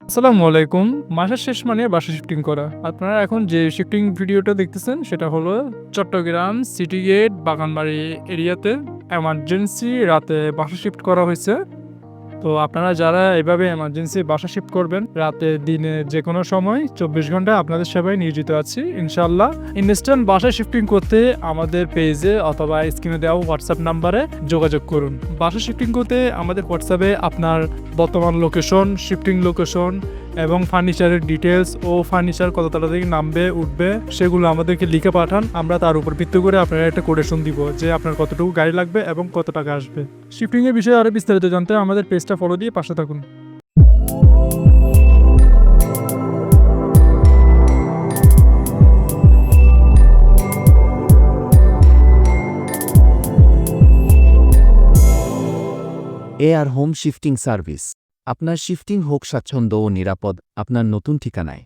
আসসালামু আলাইকুম। মাসের শেষ মানে বাসা শিফটিং করা। আপনারা এখন যে শিফটিং ভিডিওটা দেখতেছেন সেটা হলো চট্টগ্রাম সিটি গেট বাগানবাড়ি এরিয়াতে এমার্জেন্সি রাতে বাসা শিফট করা হয়েছে। তো আপনারা যারা এভাবে এমার্জেন্সি বাসা শিফট করবেন রাতে দিনে যেকোনো সময় ২৪ ঘন্টা আপনাদের সেবায় নিয়োজিত আছি ইনশাআল্লাহ। ইনস্ট্যান্ট বাসা শিফটিং করতে আমাদের পেজে অথবা স্ক্রিনে দেওয়া হোয়াটসঅ্যাপ নাম্বারে যোগাযোগ করুন। বাসা শিফটিং করতে আমাদের হোয়াটসঅ্যাপে আপনার বর্তমান লোকেশন, শিফটিং লোকেশন এবং ফার্নিচারের ডিটেলস ও ফার্নিচার কত তাড়া থেকে নামবে উঠবে সেগুলো আমাদেরকে লিখে পাঠান। আমরা তার উপর ভিত্তি করে আপনার একটা কোটেশন দিব যে আপনার কতটুকু গাড়ি লাগবে এবং কত টাকা আসবে। শিফটিংয়ের বিষয়ে আরও বিস্তারিত জানতে আমাদের পেজটা ফলো দিয়ে পাশে থাকুন। AR home shifting service. আপনার শিফটিং হোক স্বাচ্ছন্দ্য ও নিরাপদ আপনার নতুন ঠিকানায়।